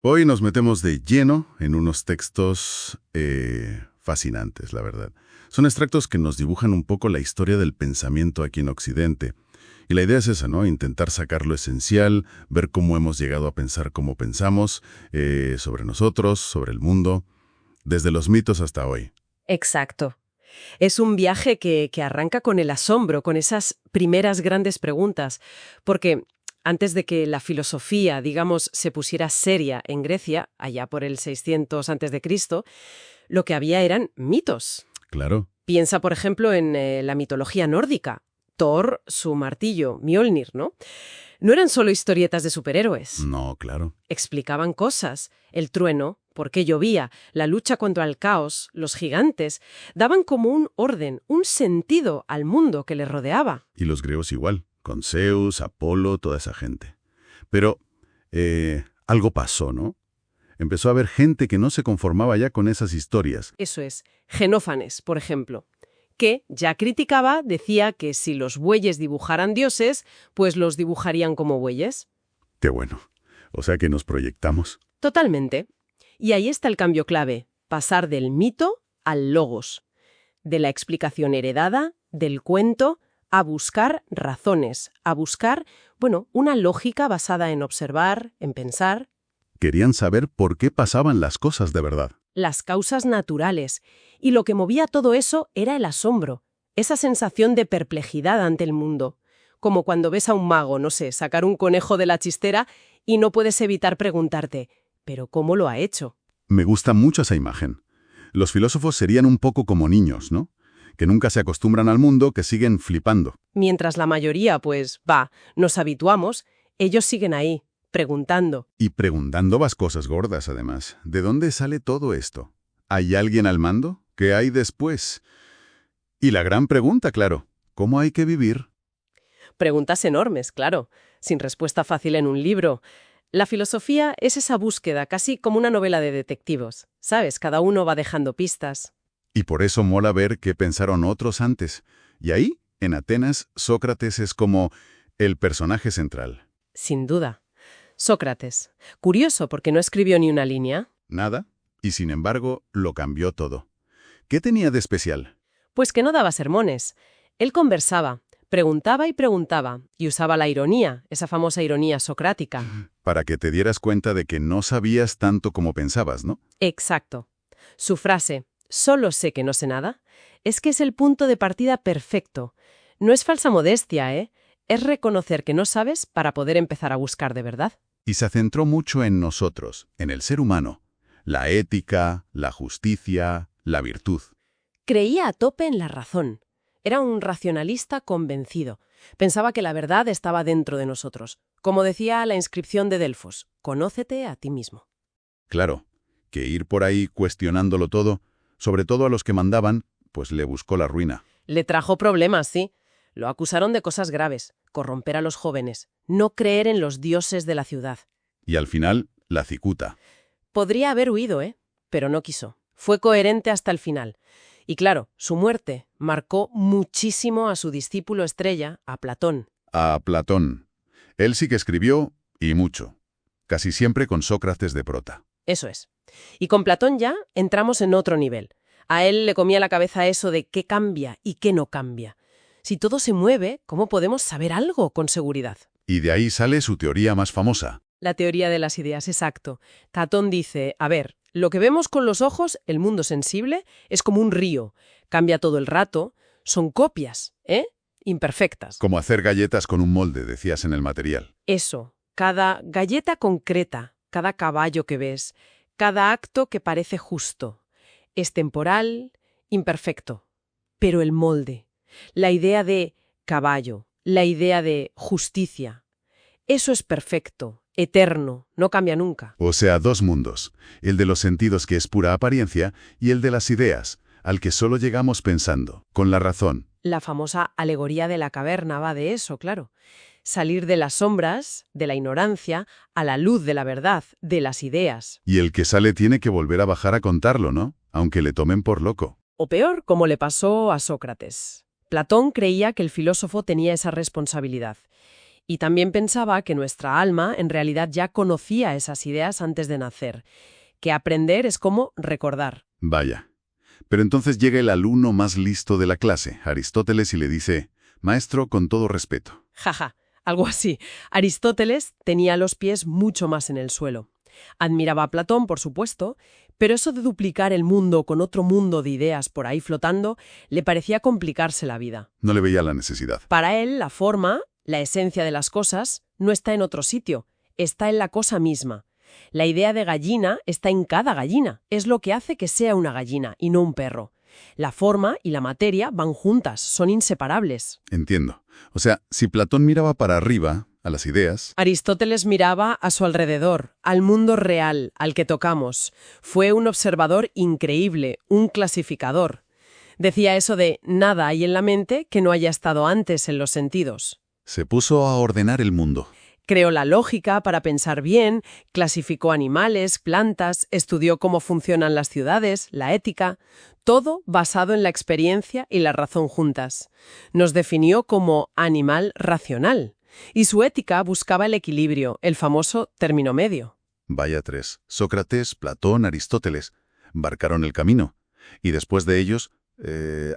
Hoy nos metemos de lleno en unos textos fascinantes, la verdad. Son extractos que nos dibujan un poco la historia del pensamiento aquí en Occidente. Y la idea es esa, ¿no? Intentar sacar lo esencial, ver cómo hemos llegado a pensar como pensamos, sobre nosotros, sobre el mundo, desde los mitos hasta hoy. Exacto. Es un viaje que arranca con el asombro, con esas primeras grandes preguntas, porque antes de que la filosofía, digamos, se pusiera seria en Grecia, allá por el 600 antes de Cristo, lo que había eran mitos. Claro. Piensa, por ejemplo, en la mitología nórdica. Thor, su martillo, Mjolnir, ¿no? No eran solo historietas de superhéroes. No, claro. Explicaban cosas. El trueno, por qué llovía, la lucha contra el caos, los gigantes, daban como un orden, un sentido al mundo que les rodeaba. Y los griegos igual, con Zeus, Apolo, toda esa gente. Pero algo pasó, ¿no? Empezó a haber gente que no se conformaba ya con esas historias. Eso es, Genófanes, por ejemplo, que ya criticaba, decía que si los bueyes dibujaran dioses, pues los dibujarían como bueyes. Qué bueno. O sea que nos proyectamos. Totalmente. Y ahí está el cambio clave, pasar del mito al logos, de la explicación heredada, del cuento, a buscar razones, a buscar, bueno, una lógica basada en observar, en pensar, Querían saber por qué pasaban las cosas de verdad. las causas naturales. Y lo que movía todo eso era el asombro, esa sensación de perplejidad ante el mundo. Como cuando ves a un mago, no sé, sacar un conejo de la chistera y no puedes evitar preguntarte, ¿pero cómo lo ha hecho? Me gusta mucho esa imagen. Los filósofos serían un poco como niños, ¿no? Que nunca se acostumbran al mundo, que siguen flipando. Mientras la mayoría, pues, nos habituamos, ellos siguen ahí, preguntando. Y preguntando vas cosas gordas, además. ¿De dónde sale todo esto? ¿Hay alguien al mando? ¿Qué hay después? Y la gran pregunta, claro, ¿cómo hay que vivir? Preguntas enormes, claro, sin respuesta fácil en un libro. La filosofía es esa búsqueda, casi como una novela de detectivos. ¿Sabes? Cada uno va dejando pistas. Y por eso mola ver qué pensaron otros antes. Y ahí, en Atenas, Sócrates es como el personaje central. Sin duda. Sócrates. Curioso porque no escribió ni una línea. Nada, y sin embargo, lo cambió todo. ¿Qué tenía de especial? Pues que no daba sermones. Él conversaba, preguntaba y usaba la ironía, esa famosa ironía socrática. Para que te dieras cuenta de que no sabías tanto como pensabas, ¿no? Exacto. Su frase, solo sé que no sé nada, es que es el punto de partida perfecto. No es falsa modestia, ¿eh? Es reconocer que no sabes para poder empezar a buscar de verdad. Y se centró mucho en nosotros, en el ser humano. La ética, la justicia, la virtud. Creía a tope en la razón. Era un racionalista convencido. Pensaba que la verdad estaba dentro de nosotros. Como decía la inscripción de Delfos, conócete a ti mismo. Claro, que ir por ahí cuestionándolo todo, sobre todo a los que mandaban, pues le buscó la ruina. Le trajo problemas, sí. Lo acusaron de cosas graves, corromper a los jóvenes, no creer en los dioses de la ciudad. Y al final, la cicuta. Podría haber huido, pero no quiso. Fue coherente hasta el final. Y claro, su muerte marcó muchísimo a su discípulo estrella, a Platón. A Platón. Él sí que escribió, y mucho. Casi siempre con Sócrates de prota. Eso es. Y con Platón ya entramos en otro nivel. A él le comía la cabeza eso de qué cambia y qué no cambia. Si todo se mueve, ¿cómo podemos saber algo con seguridad? Y de ahí sale su teoría más famosa. La teoría de las ideas, exacto. Catón dice, a ver, lo que vemos con los ojos, el mundo sensible, es como un río. Cambia todo el rato. Son copias, imperfectas. Como hacer galletas con un molde, decías en el material. Eso. Cada galleta concreta, cada caballo que ves, cada acto que parece justo. Es temporal, imperfecto. Pero el molde, la idea de caballo, la idea de justicia, eso es perfecto, eterno, no cambia nunca. O sea, dos mundos. El de los sentidos, que es pura apariencia, y el de las ideas, al que solo llegamos pensando, con la razón. La famosa alegoría de la caverna va de eso, claro. Salir de las sombras, de la ignorancia, a la luz de la verdad, de las ideas. Y el que sale tiene que volver a bajar a contarlo, ¿no? Aunque le tomen por loco. O peor, como le pasó a Sócrates. Platón creía que el filósofo tenía esa responsabilidad. Y también pensaba que nuestra alma en realidad ya conocía esas ideas antes de nacer, que aprender es como recordar. Vaya. Pero entonces llega el alumno más listo de la clase, Aristóteles, y le dice, «Maestro, con todo respeto». Jaja, algo así. Aristóteles tenía los pies mucho más en el suelo. Admiraba a Platón, por supuesto, pero eso de duplicar el mundo con otro mundo de ideas por ahí flotando le parecía complicarse la vida. No le veía la necesidad. Para él, la forma, la esencia de las cosas, no está en otro sitio, está en la cosa misma. La idea de gallina está en cada gallina, es lo que hace que sea una gallina y no un perro. La forma y la materia van juntas, son inseparables. Entiendo. O sea, si Platón miraba para arriba, a las ideas, Aristóteles miraba a su alrededor, al mundo real, al que tocamos. Fue un observador increíble, un clasificador. Decía eso de nada hay en la mente que no haya estado antes en los sentidos. se puso a ordenar el mundo. Creó la lógica para pensar bien, clasificó animales, plantas, estudió cómo funcionan las ciudades, la ética, todo basado en la experiencia y la razón juntas. Nos definió como animal racional. Y su ética buscaba el equilibrio, el famoso término medio. Vaya tres. Sócrates, Platón, Aristóteles. Marcaron el camino. Y después de ellos,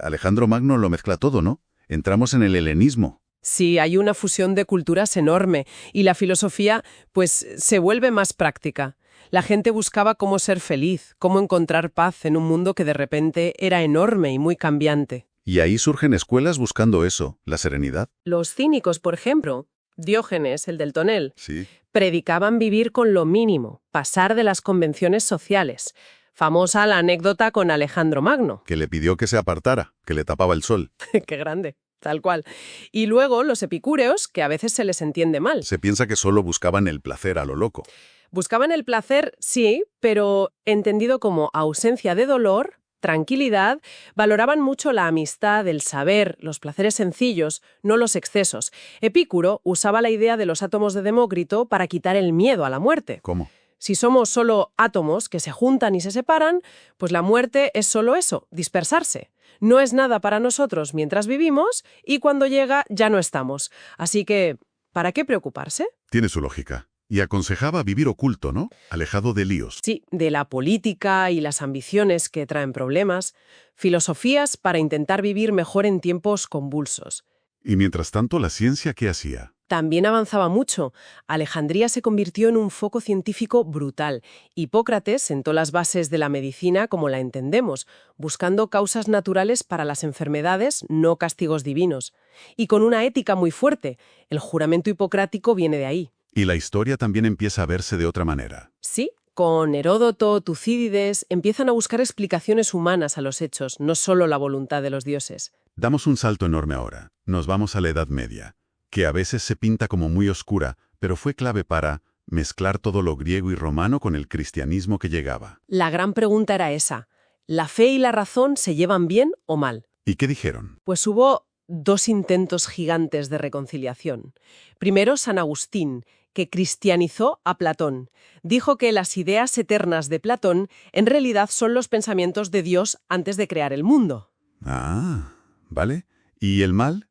Alejandro Magno lo mezcla todo, ¿no? Entramos en el helenismo. Sí, hay una fusión de culturas enorme y la filosofía, pues, se vuelve más práctica. La gente buscaba cómo ser feliz, cómo encontrar paz en un mundo que de repente era enorme y muy cambiante. Y ahí surgen escuelas buscando eso, la serenidad. Los cínicos, por ejemplo, Diógenes, el del tonel, Sí. predicaban vivir con lo mínimo, pasar de las convenciones sociales. Famosa la anécdota con Alejandro Magno. Que le pidió que se apartara, que le tapaba el sol. ¡Qué grande! Tal cual. Y luego los epicúreos, que a veces se les entiende mal. Se piensa que solo buscaban el placer a lo loco. Buscaban el placer, sí, pero entendido como ausencia de dolor, tranquilidad, valoraban mucho la amistad, el saber, los placeres sencillos, no los excesos. Epicuro usaba la idea de los átomos de Demócrito para quitar el miedo a la muerte. ¿Cómo? Si somos solo átomos que se juntan y se separan, pues la muerte es solo eso, dispersarse. No es nada para nosotros mientras vivimos y cuando llega ya no estamos. Así que, ¿para qué preocuparse? Tiene su lógica. Y aconsejaba vivir oculto, ¿no? Alejado de líos. Sí, de la política y las ambiciones que traen problemas, filosofías para intentar vivir mejor en tiempos convulsos. Y mientras tanto, ¿la ciencia qué hacía? También avanzaba mucho. Alejandría se convirtió en un foco científico brutal. Hipócrates sentó las bases de la medicina como la entendemos, buscando causas naturales para las enfermedades, no castigos divinos. Y con una ética muy fuerte. El juramento hipocrático viene de ahí. Y la historia también empieza a verse de otra manera. Sí, con Heródoto, Tucídides, empiezan a buscar explicaciones humanas a los hechos, no solo la voluntad de los dioses. Damos un salto enorme ahora. Nos vamos a la Edad Media, que a veces se pinta como muy oscura, pero fue clave para mezclar todo lo griego y romano con el cristianismo que llegaba. La gran pregunta era esa. ¿La fe y la razón se llevan bien o mal? ¿Y qué dijeron? Pues hubo dos intentos gigantes de reconciliación. Primero, San Agustín, que cristianizó a Platón. Dijo que las ideas eternas de Platón en realidad son los pensamientos de Dios antes de crear el mundo. Ah, ¿vale? ¿Y el mal?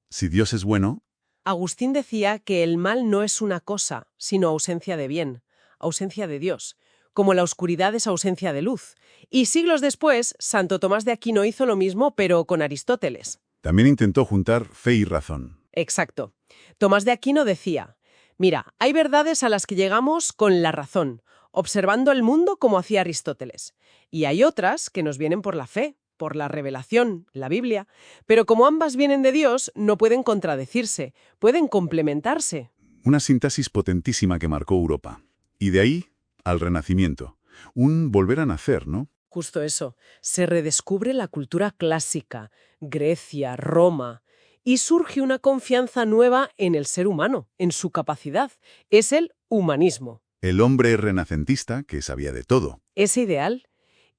Si Dios es bueno, Agustín decía que el mal no es una cosa, sino ausencia de bien, ausencia de Dios, como la oscuridad es ausencia de luz. Y siglos después, Santo Tomás de Aquino hizo lo mismo, pero con Aristóteles. también intentó juntar fe y razón. Exacto. Tomás de Aquino decía, mira, hay verdades a las que llegamos con la razón, observando el mundo como hacía Aristóteles. Y hay otras que nos vienen por la fe, por la revelación, la Biblia. Pero como ambas vienen de Dios, no pueden contradecirse, pueden complementarse. Una síntesis potentísima que marcó Europa. Y de ahí al Renacimiento. Un volver a nacer, ¿no? Justo eso. Se redescubre la cultura clásica, Grecia, Roma, y surge una confianza nueva en el ser humano, en su capacidad. Es el humanismo. El hombre renacentista que sabía de todo. Es ideal.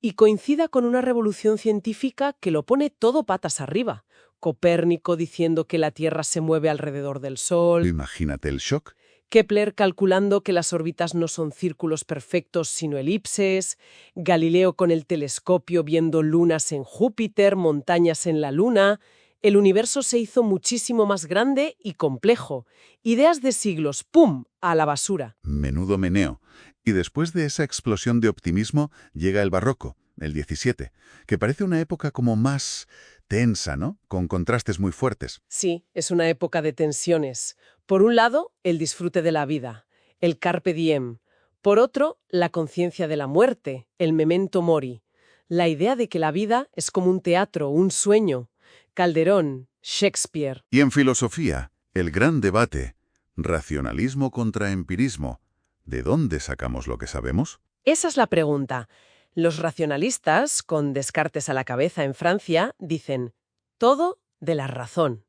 Y coincida con una revolución científica que lo pone todo patas arriba. Copérnico diciendo que la Tierra se mueve alrededor del Sol. Imagínate el shock. Kepler calculando que las órbitas no son círculos perfectos sino elipses, Galileo con el telescopio viendo lunas en Júpiter, montañas en la Luna. El universo se hizo muchísimo más grande y complejo. Ideas de siglos, ¡pum!, a la basura. Menudo meneo. Y después de esa explosión de optimismo llega el barroco, el 17, que parece una época como más tensa, ¿no? Con contrastes muy fuertes. Sí, es una época de tensiones. Por un lado, el disfrute de la vida, el carpe diem. Por otro, la conciencia de la muerte, el memento mori. La idea de que la vida es como un teatro, un sueño. Calderón, Shakespeare. Y en filosofía, el gran debate, racionalismo contra empirismo. ¿De dónde sacamos lo que sabemos? Esa es la pregunta. Los racionalistas, con Descartes a la cabeza en Francia, dicen todo de la razón.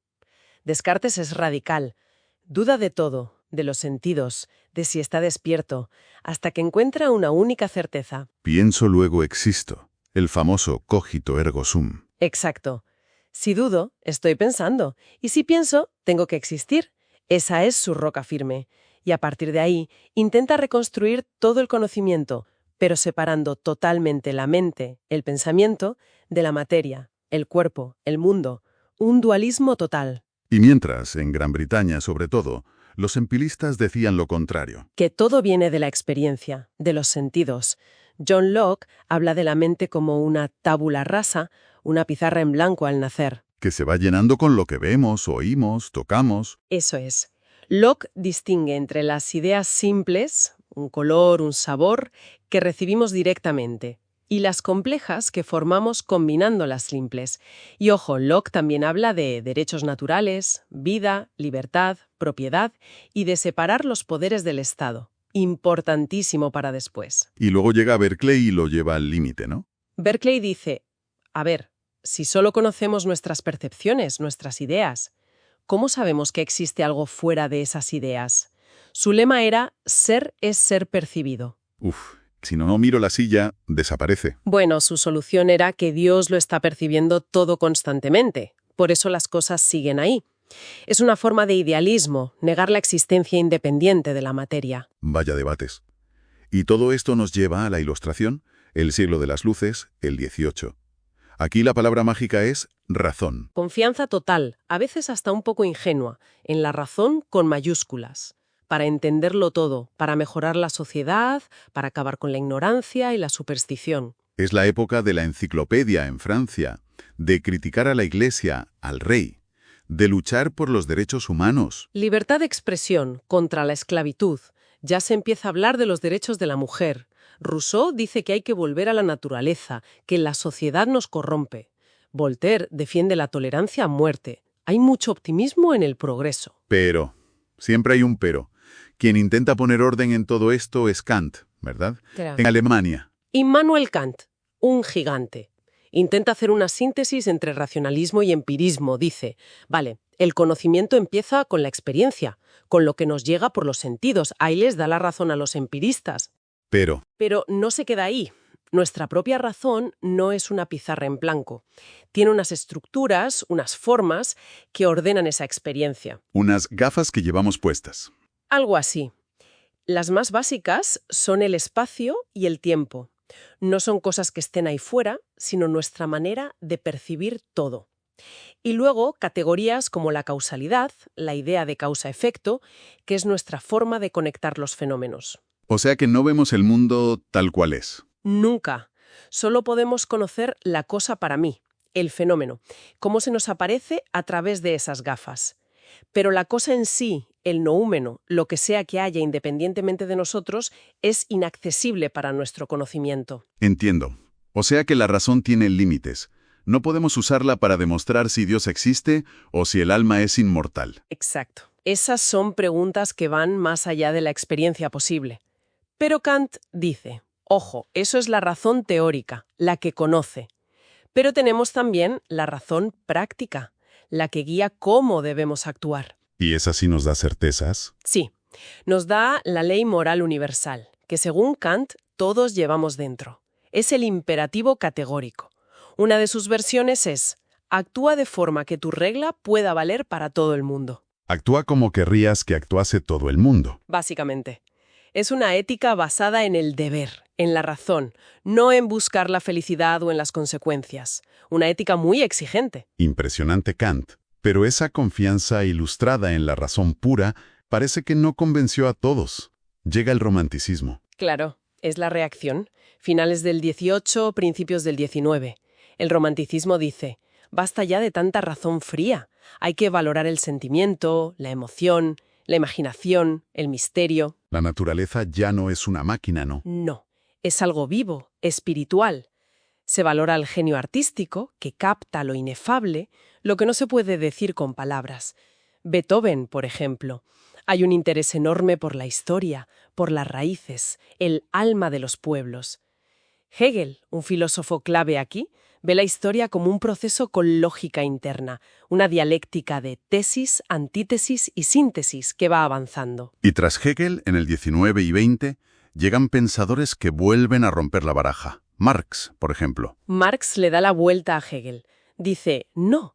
Descartes es radical. Duda de todo, de los sentidos, de si está despierto, hasta que encuentra una única certeza. Pienso luego existo, el famoso cogito ergo sum. Exacto. Si dudo, estoy pensando. Y si pienso, tengo que existir. Esa es su roca firme. Y a partir de ahí, intenta reconstruir todo el conocimiento, pero separando totalmente la mente, el pensamiento, de la materia, el cuerpo, el mundo. Un dualismo total. Y mientras, en Gran Bretaña sobre todo, los empiristas decían lo contrario. Que todo viene de la experiencia, de los sentidos. John Locke habla de la mente como una tabula rasa, una pizarra en blanco al nacer. Que se va llenando con lo que vemos, oímos, tocamos. Eso es. Locke distingue entre las ideas simples, un color, un sabor, que recibimos directamente, y las complejas que formamos combinando las simples. Y ojo, Locke también habla de derechos naturales, vida, libertad, propiedad, y de separar los poderes del Estado. Importantísimo para después. Y luego llega Berkeley y lo lleva al límite, ¿no? Berkeley dice, a ver, si solo conocemos nuestras percepciones, nuestras ideas, ¿cómo sabemos que existe algo fuera de esas ideas? Su lema era, ser es ser percibido. Uf, si no miro la silla, desaparece. Bueno, su solución era que Dios lo está percibiendo todo constantemente. Por eso las cosas siguen ahí. Es una forma de idealismo, negar la existencia independiente de la materia. Vaya debates. Y todo esto nos lleva a la Ilustración, el siglo de las luces, el 18. Aquí la palabra mágica es razón. Confianza total, a veces hasta un poco ingenua, en la razón con mayúsculas. Para entenderlo todo, para mejorar la sociedad, para acabar con la ignorancia y la superstición. Es la época de la enciclopedia en Francia, de criticar a la Iglesia, al rey, de luchar por los derechos humanos. Libertad de expresión contra la esclavitud. Ya se empieza a hablar de los derechos de la mujer. Rousseau dice que hay que volver a la naturaleza, que la sociedad nos corrompe. Voltaire defiende la tolerancia a muerte. Hay mucho optimismo en el progreso. Pero, siempre hay un pero. Quien intenta poner orden en todo esto es Kant, ¿verdad? Claro. En Alemania. Immanuel Kant, un gigante. Intenta hacer una síntesis entre racionalismo y empirismo. Dice, vale, el conocimiento empieza con la experiencia, con lo que nos llega por los sentidos. Ahí les da la razón a los empiristas. Pero, no se queda ahí. Nuestra propia razón no es una pizarra en blanco. Tiene unas estructuras, unas formas que ordenan esa experiencia. unas gafas que llevamos puestas. Algo así. Las más básicas son el espacio y el tiempo. No son cosas que estén ahí fuera, sino nuestra manera de percibir todo. Y luego categorías como la causalidad, la idea de causa-efecto, que es nuestra forma de conectar los fenómenos. O sea que no vemos el mundo tal cual es. Nunca. Solo podemos conocer la cosa para mí, el fenómeno, cómo se nos aparece a través de esas gafas. Pero la cosa en sí, el noúmeno, lo que sea que haya independientemente de nosotros, es inaccesible para nuestro conocimiento. Entiendo. O sea que la razón tiene límites. No podemos usarla para demostrar si Dios existe o si el alma es inmortal. Exacto. Esas son preguntas que van más allá de la experiencia posible. Pero Kant dice, ojo, eso es la razón teórica, la que conoce. Pero tenemos también la razón práctica, la que guía cómo debemos actuar. ¿Y esa sí nos da certezas? Sí, nos da la ley moral universal, que según Kant todos llevamos dentro. Es el imperativo categórico. Una de sus versiones es, actúa de forma que tu regla pueda valer para todo el mundo. Actúa como querrías que actuase todo el mundo. Básicamente. Es una ética basada en el deber, en la razón, no en buscar la felicidad o en las consecuencias. Una ética muy exigente. Impresionante Kant. Pero esa confianza ilustrada en la razón pura parece que no convenció a todos. Llega el romanticismo. Claro, es la reacción. Finales del 18, principios del 19. El romanticismo dice, basta ya de tanta razón fría. Hay que valorar el sentimiento, la emoción, la imaginación, el misterio. La naturaleza ya no es una máquina, ¿no? No, es algo vivo, espiritual. Se valora el genio artístico, que capta lo inefable, lo que no se puede decir con palabras. Beethoven, por ejemplo. Hay un interés enorme por la historia, por las raíces, el alma de los pueblos. Hegel, un filósofo clave aquí, ve la historia como un proceso con lógica interna, una dialéctica de tesis, antítesis y síntesis que va avanzando. Y tras Hegel, en el 19 y 20, llegan pensadores que vuelven a romper la baraja. Marx, por ejemplo. Marx le da la vuelta a Hegel. Dice, no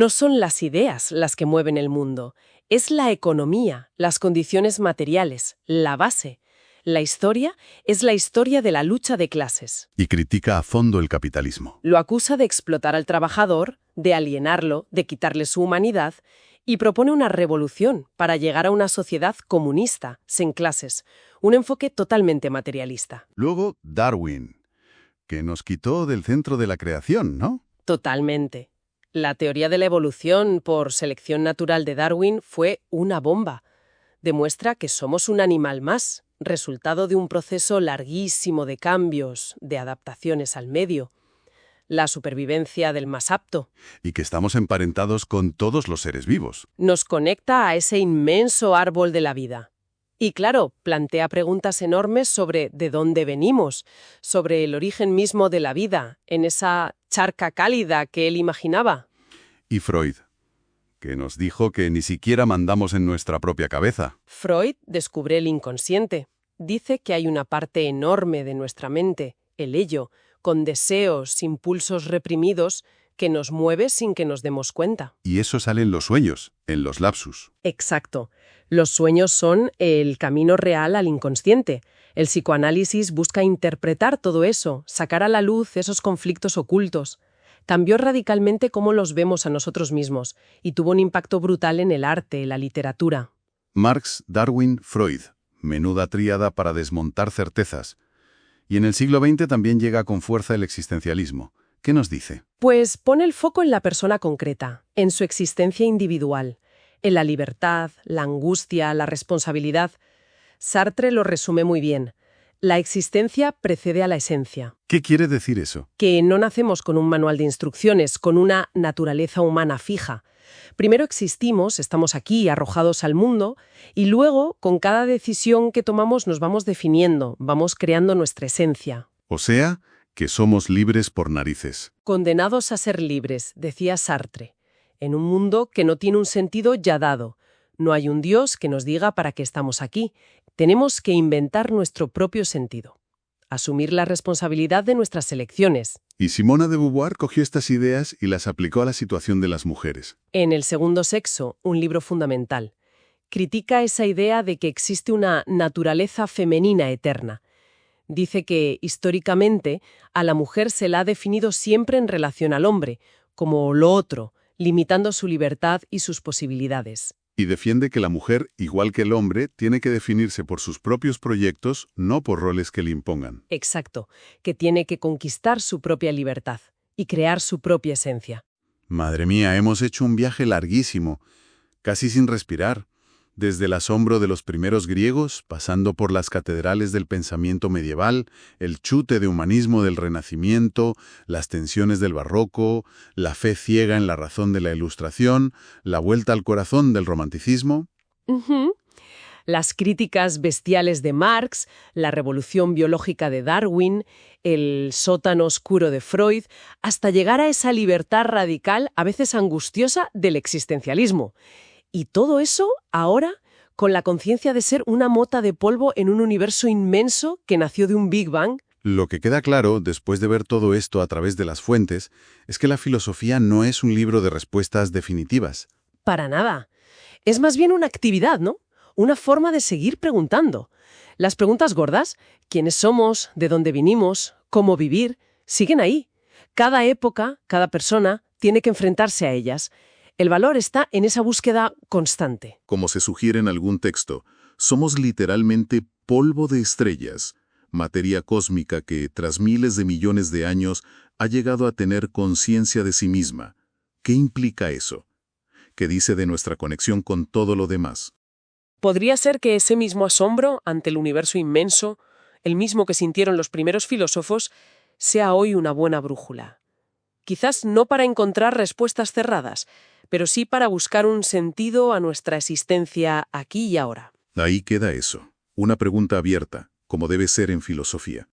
son las ideas las que mueven el mundo. Es la economía, las condiciones materiales, la base. La historia es la historia de la lucha de clases. Y critica a fondo el capitalismo. Lo acusa de explotar al trabajador, de alienarlo, de quitarle su humanidad, y propone una revolución para llegar a una sociedad comunista, sin clases, un enfoque totalmente materialista. Luego, Darwin, que nos quitó del centro de la creación, ¿no? Totalmente. La teoría de la evolución por selección natural de Darwin fue una bomba. Demuestra que somos un animal más, resultado de un proceso larguísimo de cambios, de adaptaciones al medio. La supervivencia del más apto. Y que estamos emparentados con todos los seres vivos. Nos conecta a ese inmenso árbol de la vida. Y claro, plantea preguntas enormes sobre de dónde venimos, sobre el origen mismo de la vida, en esa charca cálida que él imaginaba. Y Freud, que nos dijo que ni siquiera mandamos en nuestra propia cabeza. Freud descubre el inconsciente. Dice que hay una parte enorme de nuestra mente, el ello, con deseos, impulsos reprimidos, que nos mueve sin que nos demos cuenta. Y eso sale en los sueños, en los lapsus. Exacto. Los sueños son el camino real al inconsciente. El psicoanálisis busca interpretar todo eso, sacar a la luz esos conflictos ocultos. Cambió radicalmente cómo los vemos a nosotros mismos y tuvo un impacto brutal en el arte, la literatura. Marx, Darwin, Freud. Menuda tríada para desmontar certezas. Y en el siglo XX también llega con fuerza el existencialismo. ¿Qué nos dice? Pues pone el foco en la persona concreta, en su existencia individual, en la libertad, la angustia, la responsabilidad. Sartre lo resume muy bien. La existencia precede a la esencia. ¿Qué quiere decir eso? Que no nacemos con un manual de instrucciones, con una naturaleza humana fija. Primero existimos, estamos aquí, arrojados al mundo, y luego, con cada decisión que tomamos, nos vamos definiendo, vamos creando nuestra esencia. O sea, que somos libres por narices. Condenados a ser libres, decía Sartre, en un mundo que no tiene un sentido ya dado. No hay un Dios que nos diga para qué estamos aquí. Tenemos que inventar nuestro propio sentido. Asumir la responsabilidad de nuestras elecciones. Y Simone de Beauvoir cogió estas ideas y las aplicó a la situación de las mujeres. En El segundo sexo, un libro fundamental, critica esa idea de que existe una naturaleza femenina eterna. Dice que, históricamente, a la mujer se la ha definido siempre en relación al hombre, como lo otro, limitando su libertad y sus posibilidades. Y defiende que la mujer, igual que el hombre, tiene que definirse por sus propios proyectos, no por roles que le impongan. Exacto, que tiene que conquistar su propia libertad y crear su propia esencia. Madre mía, hemos hecho un viaje larguísimo, casi sin respirar, desde el asombro de los primeros griegos, pasando por las catedrales del pensamiento medieval, el chute de humanismo del Renacimiento, las tensiones del Barroco, la fe ciega en la razón de la Ilustración, la vuelta al corazón del Romanticismo. Las críticas bestiales de Marx, la revolución biológica de Darwin, el sótano oscuro de Freud, hasta llegar a esa libertad radical, a veces angustiosa, del existencialismo. Y todo eso, ahora, con la conciencia de ser una mota de polvo en un universo inmenso que nació de un Big Bang. Lo que queda claro, después de ver todo esto a través de las fuentes, es que la filosofía no es un libro de respuestas definitivas. Para nada. Es más bien una actividad, ¿no? una forma de seguir preguntando. Las preguntas gordas, quiénes somos, de dónde vinimos, cómo vivir, siguen ahí. Cada época, cada persona, tiene que enfrentarse a ellas. El valor está en esa búsqueda constante. Como se sugiere en algún texto, somos literalmente polvo de estrellas, materia cósmica que, tras miles de millones de años, ha llegado a tener conciencia de sí misma. ¿Qué implica eso? ¿Qué dice de nuestra conexión con todo lo demás? Podría ser que ese mismo asombro ante el universo inmenso, el mismo que sintieron los primeros filósofos, sea hoy una buena brújula. Quizás no para encontrar respuestas cerradas, pero sí para buscar un sentido a nuestra existencia aquí y ahora. Ahí queda eso, una pregunta abierta, como debe ser en filosofía.